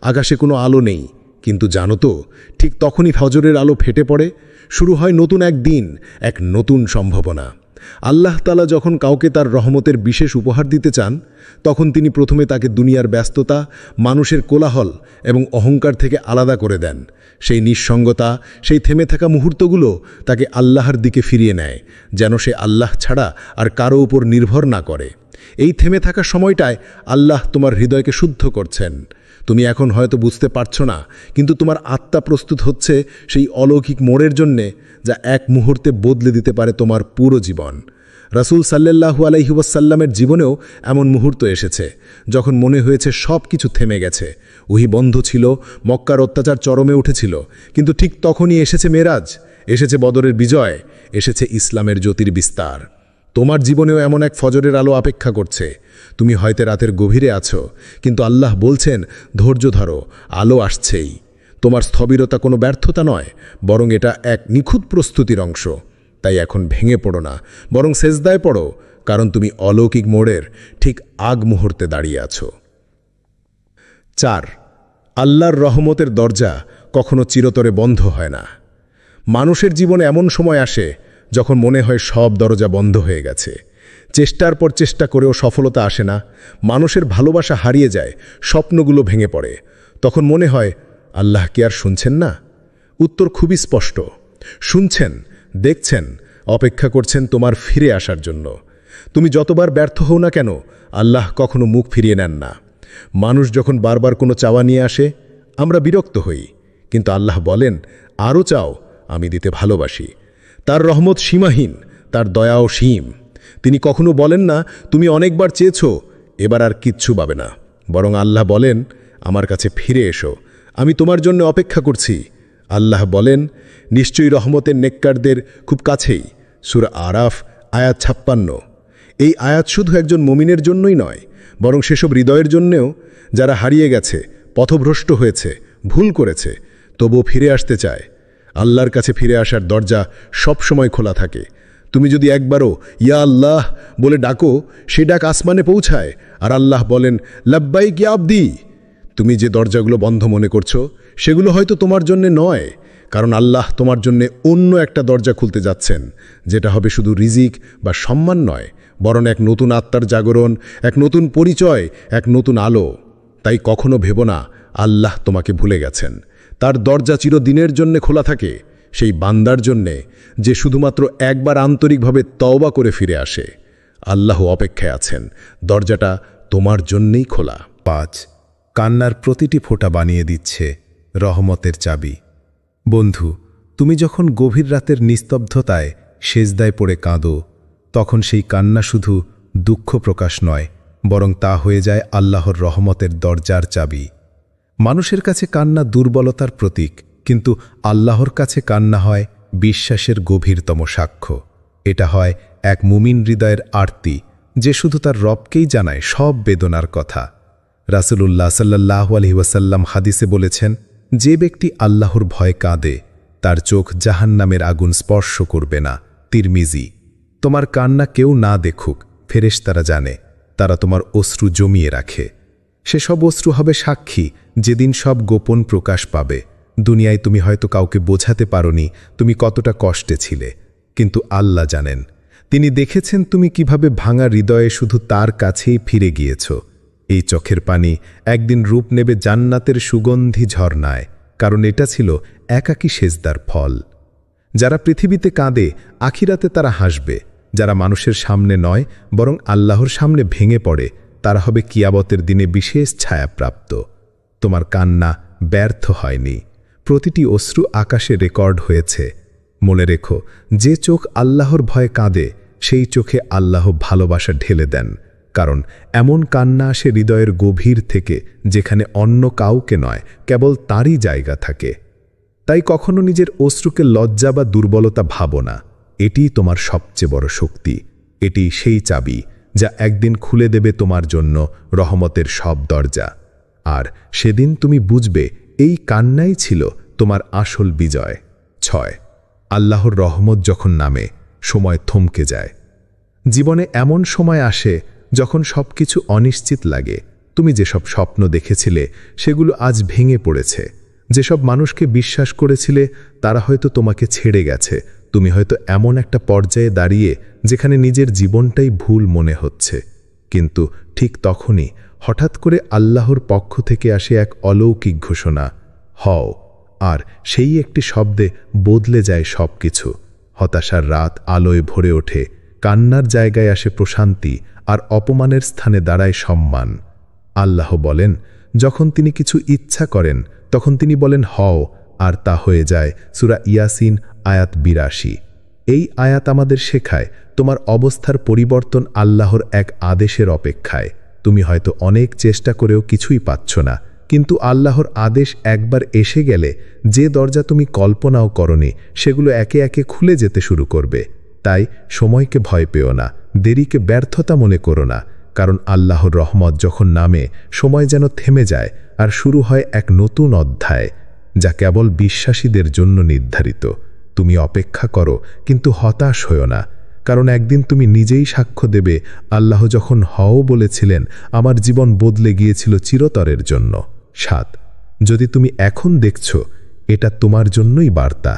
আকাশে কোনো আলো নেই। কিন্তু জানো তো, ঠিক তখনই ফজরের আলো ফেটে পড়ে, শুরু হয় নতুন এক দিন, এক নতুন সম্ভাবনা। আল্লাহ তাআলা যখন কাউকে তার রহমতের বিশেষ উপহার দিতে চান, তখন তিনি প্রথমে তাকে দুনিয়ার ব্যস্ততা, মানুষের কোলাহল এবং অহংকার থেকে আলাদা করে দেন। সেই নিঃসঙ্গতা, সেই থেমে থাকা মুহূর্তগুলো তাকে আল্লাহর দিকে ফিরিয়ে নেয়, যেন সে আল্লাহ ছাড়া আর কারো উপর নির্ভর না করে। এই থেমে থাকা সময়টায় আল্লাহ তোমার হৃদয়কে শুদ্ধ করছেন। তুমি এখন হয়তো বুঝতে পারছো না, কিন্তু তোমার আত্মা প্রস্তুত হচ্ছে সেই অলৌকিক মোড়ের জন্যে, যা এক মুহূর্তে বদলে দিতে পারে তোমার পুরো জীবন। রাসূল সাল্লাল্লাহু আলাইহি ওয়াসাল্লামের জীবনেও এমন মুহূর্ত এসেছে, যখন মনে হয়েছে সব কিছু থেমে গেছে। ওহী বন্ধ ছিল, মক্কার অত্যাচার চরমে উঠেছিল, কিন্তু ঠিক তখনই এসেছে মেরাজ, এসেছে বদরের বিজয়, এসেছে ইসলামের জ্যোতির বিস্তার। তোমার জীবনেও এমন এক ফজরের আলো অপেক্ষা করছে। তুমি হয়তো রাতের গভীরে আছো, কিন্তু আল্লাহ বলছেন, ধৈর্য ধরো, আলো আসছেই। তোমার স্থবিরতা কোনো ব্যর্থতা নয়, বরং এটা এক নিখুঁত প্রস্তুতির অংশ। তাই এখন ভেঙে পড়ো না, বরং সেজদায় পড়ো, কারণ তুমি অলৌকিক মোড়ের ঠিক আগ মুহূর্তে দাঁড়িয়ে আছো। 4. আল্লাহর রহমতের দরজা কখনো চিরতরে বন্ধ হয় না। মানুষের জীবনে এমন সময় আসে যখন মনে হয় সব দরজা বন্ধ হয়ে গেছে। চেষ্টার পর চেষ্টা করেও সফলতা আসে না, মানুষের ভালোবাসা হারিয়ে যায়, স্বপ্নগুলো ভেঙে পড়ে। তখন মনে হয়, আল্লাহ কি আর শুনছেন না? উত্তর খুবই স্পষ্ট, শুনছেন, দেখছেন, অপেক্ষা করছেন তোমার ফিরে আসার জন্য। তুমি যতবার ব্যর্থ হও না কেন, আল্লাহ কখনো মুখ ফিরিয়ে নেন না। মানুষ যখন বারবার কোনো চাওয়া নিয়ে আসে, আমরা বিরক্ত হই, কিন্তু আল্লাহ বলেন, আরও চাও, আমি দিতে ভালোবাসি। তার রহমত সীমাহীন, তার দয়াও সীম। তিনি কখনো বলেন না, তুমি অনেকবার চেয়েছ, এবার আর কিচ্ছু পাবে না। বরং আল্লাহ বলেন, আমার কাছে ফিরে এসো, আমি তোমার জন্য অপেক্ষা করছি। আল্লাহ বলেন, নিশ্চয়ই রহমতের নেককারদের খুব কাছেই। সূরা আরাফ আয়াত 56। এই আয়াত শুধু একজন মুমিনের জন্যই নয়, বরং সেসব হৃদয়ের জন্যেও, যারা হারিয়ে গেছে, পথভ্রষ্ট হয়েছে, ভুল করেছে, তবুও ফিরে আসতে চায়। আল্লাহর কাছে ফিরে আসার দরজা সবসময় খোলা থাকে। তুমি যদি একবারও ইয়া আল্লাহ বলে ডাকো, সে ডাক আসমানে পৌঁছায়, আর আল্লাহ বলেন, লাব্বাইক ইয়া আবদি। তুমি যে দরজাগুলো বন্ধ মনে করছো, সেগুলো হয়তো তোমার জন্যে নয়, কারণ আল্লাহ তোমার জন্যে অন্য একটা দরজা খুলতে যাচ্ছেন, যেটা হবে শুধু রিজিক বা সম্মান নয়, বরং এক নতুন আত্মার জাগরণ, এক নতুন পরিচয়, এক নতুন আলো। তাই কখনো ভেবো না আল্লাহ তোমাকে ভুলে গেছেন। তার দরজা চিরদিনের জন্যে খোলা থাকে সেই বান্দার জন্যে, যে শুধুমাত্র একবার আন্তরিকভাবে তওবা করে ফিরে আসে। আল্লাহ অপেক্ষায় আছেন, দরজাটা তোমার জন্যেই খোলা। 5. কান্নার প্রতিটি ফোঁটা বানিয়ে দিচ্ছে রহমতের চাবি। বন্ধু, তুমি যখন গভীর রাতের নিস্তব্ধতায় সেজদায় পড়ে কাঁদো, তখন সেই কান্না শুধু দুঃখ প্রকাশ নয়, বরং তা হয়ে যায় আল্লাহর রহমতের দরজার চাবি। মানুষের কাছে কান্না দুর্বলতার প্রতীক, কিন্তু আল্লাহর কাছে কান্না হয় বিশ্বাসের গভীরতম সাক্ষ্য। এটা হয় এক মুমিন হৃদয়ের আরতি, যে শুধু তার রবকেই জানায় সব বেদনার কথা। রাসূলুল্লাহ সাল্লাল্লাহু আলাইহি ওয়াসাল্লাম হাদিসে বলেছেন, যে ব্যক্তি আল্লাহর ভয় কাঁদে, তার চোখ জাহান্নামের আগুন স্পর্শ করবে না। তিরমিজি। তোমার কান্না কেউ না দেখুক, ফেরেশতারা জানে, তারা তোমার অশ্রু জমিয়ে রাখে। সেসব অশ্রু হবে সাক্ষী, যেদিন সব গোপন প্রকাশ পাবে। দুনিয়ায় তুমি হয়তো কাউকে বোঝাতে পারোনি তুমি কতটা কষ্টে ছিলে, কিন্তু আল্লাহ জানেন। তিনি দেখেছেন তুমি কিভাবে ভাঙা হৃদয়ে শুধু তার কাছেই ফিরে গিয়েছ। এই চোখের পানি একদিন রূপ নেবে জান্নাতের সুগন্ধি ঝর্ণায়, কারণ এটা ছিল একাকী সেজদার ফল। যারা পৃথিবীতে কাঁদে, আখিরাতে তারা হাসবে। যারা মানুষের সামনে নয়, বরং আল্লাহর সামনে ভেঙে পড়ে, তারা হবে কিয়ামতের দিনে বিশেষ ছায়াপ্রাপ্ত। তোমার কান্না ব্যর্থ হয়নি, প্রতিটি অশ্রু আকাশে রেকর্ড হয়েছে। মনে রেখো, যে চোখ আল্লাহর ভয়ে কাঁদে, সেই চোখে আল্লাহ ভালোবাসা ঢেলে দেন, কারণ এমন কান্না আসে হৃদয়ের গভীর থেকে, যেখানে অন্য কাউকে নয়, কেবল তারই জায়গা থাকে। তাই কখনো নিজের অশ্রুকে লজ্জা বা দুর্বলতা ভাবো না। এটিই তোমার সবচেয়ে বড় শক্তি। এটি সেই চাবি যা একদিন খুলে দেবে তোমার জন্য রহমতের সব দরজা। আর সেদিন তুমি বুঝবে, এই কান্নাই ছিল তোমার আসল বিজয়। 6 আল্লাহর রহমত যখন নামে সময় থমকে যায়। জীবনে এমন সময় আসে যখন সবকিছু অনিশ্চিত লাগে। তুমি যেসব স্বপ্ন দেখেছিলে সেগুলো আজ ভেঙে পড়েছে। যেসব মানুষকে বিশ্বাস করেছিলে তারা হয়তো তোমাকে ছেড়ে গেছে। তুমি হয়তো এমন একটা পর্যায়ে দাঁড়িয়ে যেখানে নিজের জীবনটাই ভুল মনে হচ্ছে। কিন্তু ঠিক তখনই হঠাৎ করে আল্লাহর পক্ষ থেকে আসে এক অলৌকিক ঘোষণা, হও। আর সেই একটি শব্দে বদলে যায় সব কিছু। হতাশার রাত আলোয় ভরে ওঠে, কান্নার জায়গায় আসে প্রশান্তি, আর অপমানের স্থানে দাঁড়ায় সম্মান। আল্লাহ বলেন, যখন তিনি কিছু ইচ্ছা করেন তখন তিনি বলেন হও, আর তা হয়ে যায়। সূরা ইয়াসিন আয়াত ৮২। এই আয়াত আমাদের শেখায় তোমার অবস্থার পরিবর্তন আল্লাহর এক আদেশের অপেক্ষায়। তুমি হয়তো অনেক চেষ্টা করেও কিছুই পাচ্ছ না, কিন্তু আল্লাহর আদেশ একবার এসে গেলে যে দরজা তুমি কল্পনাও করনি সেগুলো একে একে খুলে যেতে শুরু করবে। তাই সময়কে ভয় পেও না, দেরিকে ব্যর্থতা মনে করো না, কারণ আল্লাহর রহমত যখন নামে সময় যেন থেমে যায় আর শুরু হয় এক নতুন অধ্যায়, যা কেবল বিশ্বাসীদের জন্য নির্ধারিত। তুমি অপেক্ষা করো, কিন্তু হতাশ হও না, কারণ একদিন তুমি নিজেই সাক্ষ্য দেবে, আল্লাহ যখন হও বলেছিলেন আমার জীবন বদলে গিয়েছিল চিরতরের জন্য। 7 যদি তুমি এখন দেখছ, এটা তোমার জন্যই বার্তা।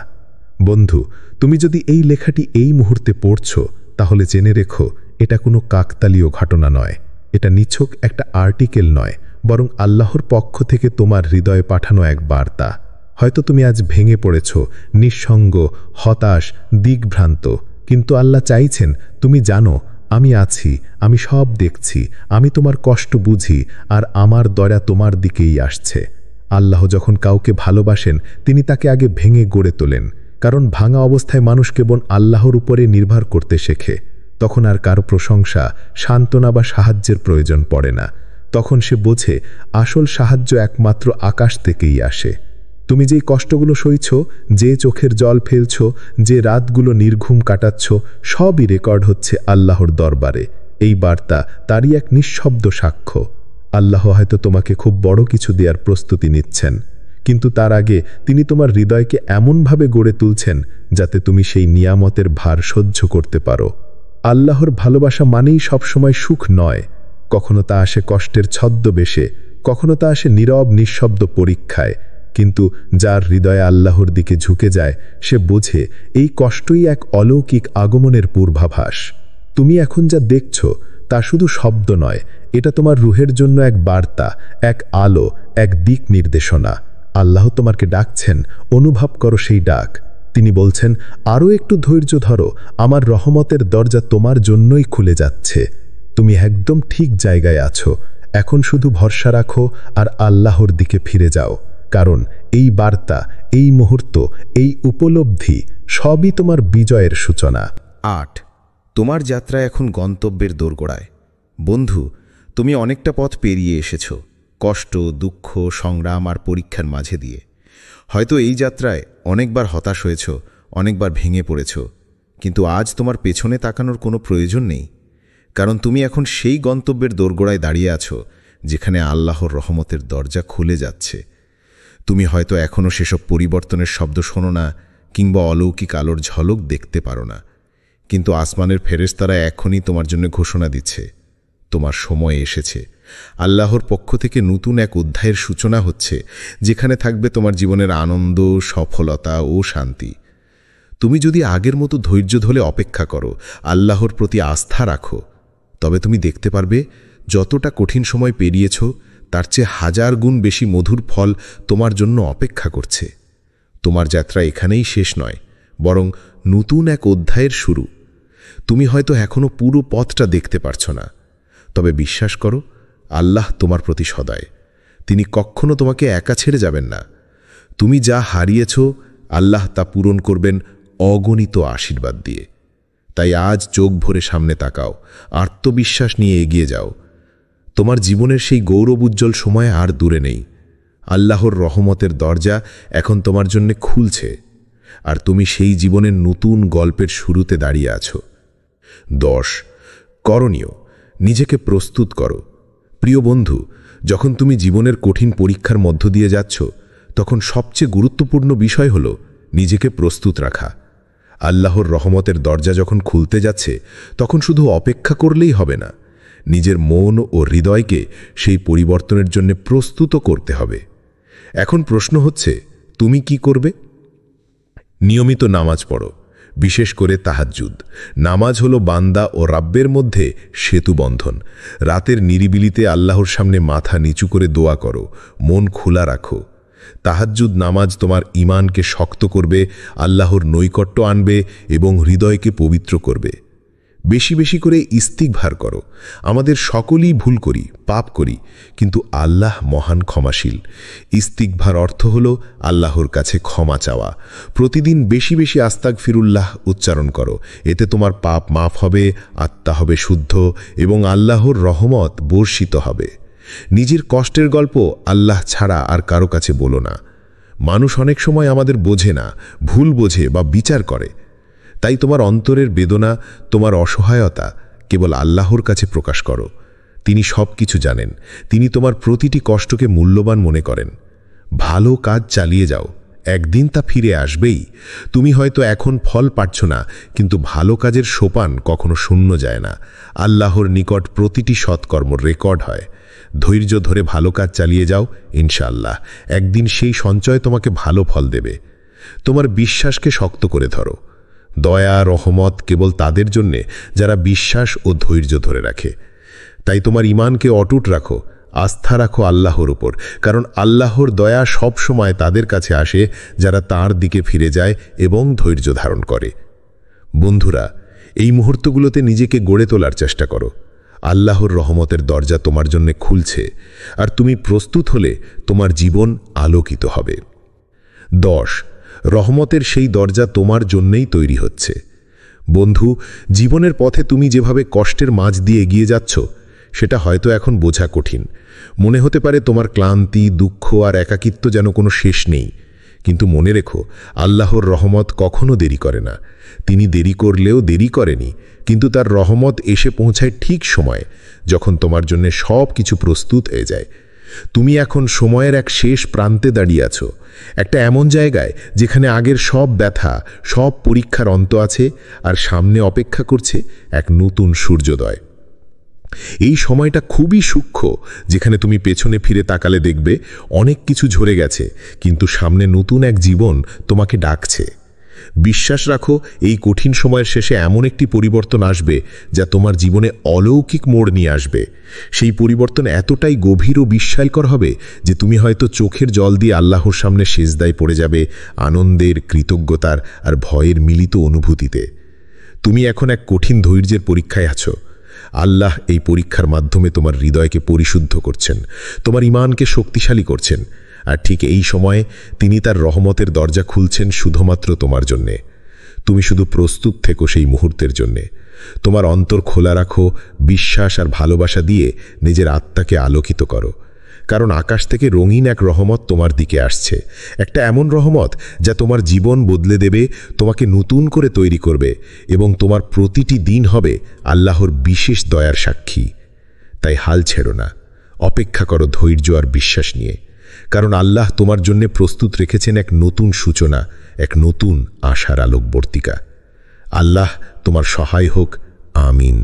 বন্ধু, তুমি যদি এই লেখাটি এই মুহূর্তে পড়ছ, তাহলে জেনে রেখো এটা কোনো কাকতালীয় ঘটনা নয়, এটা নিছক একটা আর্টিকেল নয়, বরং আল্লাহর পক্ষ থেকে তোমার হৃদয়ে পাঠানো এক বার্তা। হয়তো তুমি আজ ভেঙে পড়েছ, নিঃসঙ্গ, হতাশ, দিকভ্রান্ত, কিন্তু আল্লাহ চাইছেন তুমি জানো আমি আছি, আমি সব দেখছি, আমি তোমার কষ্ট বুঝি, আর আমার দয়া তোমার দিকেই আসছে। আল্লাহ যখন কাউকে ভালোবাসেন তিনি তাকে আগে ভেঙে গড়ে তোলেন, কারণ ভাঙা অবস্থায় মানুষ কেবল আল্লাহর উপরে নির্ভর করতে শেখে। তখন আর কারো প্রশংসা, সান্ত্বনা বা সাহায্যের প্রয়োজন পড়ে না। তখন সে বোঝে আসল সাহায্য একমাত্র আকাশ থেকেই আসে। তুমি যেই কষ্টগুলো সইছ, যে চোখের জল ফেলছ, যে রাতগুলো নির্ঘুম কাটাচ্ছ, সবই রেকর্ড হচ্ছে আল্লাহর দরবারে। এই বার্তা তারই এক নিঃশব্দ সাক্ষ্য। আল্লাহ হয়তো তোমাকে খুব বড় কিছু দেওয়ার প্রস্তুতি নিচ্ছেন, কিন্তু তার আগে তিনি তোমার হৃদয়কে এমনভাবে গড়ে তুলছেন যাতে তুমি সেই নিয়ামতের ভার সহ্য করতে পারো। আল্লাহর ভালোবাসা মানেই সবসময় সুখ নয়। কখনো তা আসে কষ্টের ছদ্মবেশে, কখনো তা আসে নীরব নিঃশব্দ পরীক্ষায়। কিন্তু যার হৃদয়ে আল্লাহর দিকে ঝুঁকে যায় সে বোঝে এই কষ্টই এক অলৌকিক আগমনের পূর্বাভাস। তুমি এখন যা দেখছ তা শুধু শব্দ নয়, এটা তোমার রুহের জন্য এক বার্তা, এক আলো, এক দিক নির্দেশনা। আল্লাহ তোমাকে ডাকছেন, অনুভব করো সেই ডাক। তিনি বলছেন, আরও একটু ধৈর্য ধরো, আমার রহমতের দরজা তোমার জন্যই খুলে যাচ্ছে। তুমি একদম ঠিক জায়গায় আছো, এখন শুধু ভরসা রাখো আর আল্লাহর দিকে ফিরে যাও, কারণ এই বার্তা, এই মুহূর্ত, এই উপলব্ধি সবই তোমার বিজয়ের সূচনা। 8 তোমার যাত্রা এখন গন্তব্যের দোরগোড়ায়। বন্ধু, তুমি অনেকটা পথ পেরিয়ে এসেছো, কষ্ট, দুঃখ, সংগ্রাম আর পরীক্ষার মাঝে দিয়ে। হয়তো এই যাত্রায় অনেকবার হতাশ হয়েছ, অনেকবার ভেঙে পড়েছ, কিন্তু আজ তোমার পেছনে তাকানোর কোনো প্রয়োজন নেই, কারণ তুমি এখন সেই গন্তব্যের দোরগোড়ায় দাঁড়িয়ে আছো যেখানে আল্লাহর রহমতের দরজা খুলে যাচ্ছে। তুমি হয়তো এখনও সেসব পরিবর্তনের শব্দ শোনো না, কিংবা অলৌকিক আলোর ঝলক দেখতে পারো না, কিন্তু আসমানের ফেরেশতারা এখনই তোমার জন্য ঘোষণা দিচ্ছে, তোমার সময় এসেছে। আল্লাহর পক্ষ থেকে নতুন এক অধ্যায়ের সূচনা হচ্ছে, যেখানে থাকবে তোমার জীবনের আনন্দ, সফলতা ও শান্তি। তুমি যদি আগের মতো ধৈর্য ধরে অপেক্ষা করো, আল্লাহর প্রতি আস্থা রাখো, তবে তুমি দেখতে পারবে যতটা কঠিন সময় পেরিয়েছ তার চেয়ে 1000 গুণ বেশি মধুর ফল তোমার জন্য অপেক্ষা করছে। তোমার যাত্রা এখানেই শেষ নয়, বরং নতুন এক অধ্যায়ের শুরু। তুমি হয়তো এখনও পুরো পথটা দেখতে পারছো না, তবে বিশ্বাস করো, আল্লাহ তোমার প্রতি সদয়। তিনি কখনো তোমাকে একা ছেড়ে যাবেন না। তুমি যা হারিয়েছ আল্লাহ তা পূরণ করবেন অগণিত আশীর্বাদ দিয়ে। তাই আজ চোখ ভরে সামনে তাকাও, আত্মবিশ্বাস নিয়ে এগিয়ে যাও। তোমার জীবনের সেই গৌরব উজ্জ্বল সময় আর দূরে নেই। আল্লাহর রহমতের দরজা এখন তোমার জন্য খুলছে, আর তুমি সেই জীবনের নতুন গল্পের শুরুতে দাঁড়িয়ে আছো। 10 করণীয়, নিজেকে প্রস্তুত করো। প্রিয় বন্ধু, যখন তুমি জীবনের কঠিন পরীক্ষার মধ্য দিয়ে যাচ্ছ, তখন সবচেয়ে গুরুত্বপূর্ণ বিষয় হলো নিজেকে প্রস্তুত রাখা। আল্লাহর রহমতের দরজা যখন খুলতে যাচ্ছে তখন শুধু অপেক্ষা করলেই হবে না, নিজের মন ও হৃদয়কে সেই পরিবর্তনের জন্য প্রস্তুত করতে হবে। এখন প্রশ্ন হচ্ছে, তুমি কি করবে? নিয়মিত নামাজ পড়ো, বিশেষ করে তাহাজ্জুদ। নামাজ হলো বান্দা ও রাব্বের মধ্যে সেতু বন্ধন। রাতের নিরিবিলিতে আল্লাহর সামনে মাথা নিচু করে দোয়া করো, মন খোলা রাখো। তাহাজ্জুদ নামাজ তোমার ঈমানকে শক্ত করবে, আল্লাহর নৈকট্য আনবে এবং হৃদয়কে পবিত্র করবে। বেশি বেশি করে ইস্তিগফার করো। আমাদের সকলেই ভুল করি, পাপ করি, কিন্তু আল্লাহ মহান ক্ষমাশীল। ইস্তিগফার অর্থ হল আল্লাহর কাছে ক্ষমা চাওয়া। প্রতিদিন বেশি বেশি আস্তাগফিরুল্লাহ উচ্চারণ করো। এতে তোমার পাপ মাফ হবে, আত্মা হবে শুদ্ধ এবং আল্লাহর রহমত বর্ষিত হবে। নিজের কষ্টের গল্প আল্লাহ ছাড়া আর কারো কাছে বলো না। মানুষ অনেক সময় আমাদের বোঝে না, ভুল বোঝে বা বিচার করে। তাই তোমার অন্তরের বেদনা, তোমার অসহায়তা কেবল আল্লাহর কাছে প্রকাশ করো। তিনি সব কিছু জানেন। তিনি তোমার প্রতিটি কষ্টকে মূল্যবান মনে করেন। ভালো কাজ চালিয়ে যাও, একদিন তা ফিরে আসবেই। তুমি হয়তো এখন ফল পাচ্ছ না, কিন্তু ভালো কাজের সোপান কখনো শূন্য যায় না। আল্লাহর নিকট প্রতিটি সৎকর্ম রেকর্ড হয়। ধৈর্য ধরে ভালো কাজ চালিয়ে যাও, ইনশাআল্লাহ একদিন সেই সঞ্চয় তোমাকে ভালো ফল দেবে। তোমার বিশ্বাসকে শক্ত করে ধরো। দয়া রহমত কেবল তাদের জন্যে যারা বিশ্বাস ও ধৈর্য ধরে রাখে। তাই তোমার ঈমানকে অটুট রাখো, আস্থা রাখো আল্লাহর উপর, কারণ আল্লাহর দয়া সব সময় তাদের কাছে আসে যারা তার দিকে ফিরে যায় এবং ধৈর্য ধারণ করে। বন্ধুরা, এই মুহূর্তগুলোতে নিজেকে গড়ে তোলার চেষ্টা করো। আল্লাহর রহমতের দরজা তোমার জন্য খুলছে, আর তুমি প্রস্তুত হলে তোমার জীবন আলোকিত হবে। 10. রহমতের সেই দরজা তোমার জন্যই তৈরি হচ্ছে। বন্ধু, জীবনের পথে তুমি যেভাবে কষ্টের মাঝ দিয়ে এগিয়ে যাচ্ছ, সেটা হয়তো এখন বোঝা কঠিন। মনে হতে পারে তোমার ক্লান্তি, দুঃখ আর একাকিত্ব যেন কোনো শেষ নেই। কিন্তু মনে রেখো, আল্লাহর রহমত কখনো দেরি করে না। তিনি দেরি করলেও দেরি করেনি, কিন্তু তার রহমত এসে পৌঁছায় ঠিক সময়ে, যখন তোমার জন্য সব কিছু প্রস্তুত হয়ে যায়। তুমি এখন সময়ের এক শেষ প্রান্তে দাঁড়িয়ে আছো, একটা এমন জায়গায় যেখানে আগের সব ব্যথা, সব পরীক্ষার অন্ত আছে, আর সামনে অপেক্ষা করছে এক নতুন সূর্যোদয়। এই সময়টা খুবই সূক্ষ্ম, যেখানে তুমি পেছনে ফিরে তাকালে দেখবে অনেক কিছু ঝরে গেছে, কিন্তু সামনে নতুন এক জীবন তোমাকে ডাকছে। বিশ্বাস রাখো, এই কঠিন সময়ের শেষে এমন একটি পরিবর্তন আসবে যা তোমার জীবনে অলৌকিক মোড় নিয়ে আসবে। সেই পরিবর্তন এতটাই গভীর ও বিস্ময়কর হবে যে তুমি হয়তো চোখের জল দিয়ে আল্লাহর সামনে সেজদায় পড়ে যাবে, আনন্দের, কৃতজ্ঞতার আর ভয়ের মিলিত অনুভূতিতে। তুমি এখন এক কঠিন ধৈর্যের পরীক্ষায় আছো। আল্লাহ এই পরীক্ষার মাধ্যমে তোমার হৃদয়কে পরিশুদ্ধ করছেন, তোমার ঈমানকে শক্তিশালী করছেন, আর ঠিক এই সময়ে তিনি তার রহমতের দরজা খুলছেন শুধুমাত্র তোমার জন্যে। তুমি শুধু প্রস্তুত থেকো সেই মুহূর্তের জন্যে। তোমার অন্তর খোলা রাখো, বিশ্বাস আর ভালোবাসা দিয়ে নিজের আত্মাকে আলোকিত করো, কারণ আকাশ থেকে রঙিন এক রহমত তোমার দিকে আসছে। একটা এমন রহমত যা তোমার জীবন বদলে দেবে, তোমাকে নতুন করে তৈরি করবে এবং তোমার প্রতিটি দিন হবে আল্লাহর বিশেষ দয়ার সাক্ষী। তাই হাল ছেড়ো না, অপেক্ষা করো ধৈর্য আর বিশ্বাস নিয়ে, কারণ আল্লাহ তোমার জন্য প্রস্তুত রেখেছেন এক নতুন সূচনা, এক নতুন আশার আলোকবর্তিকা। আল্লাহ তোমার সহায় হোক। আমিন।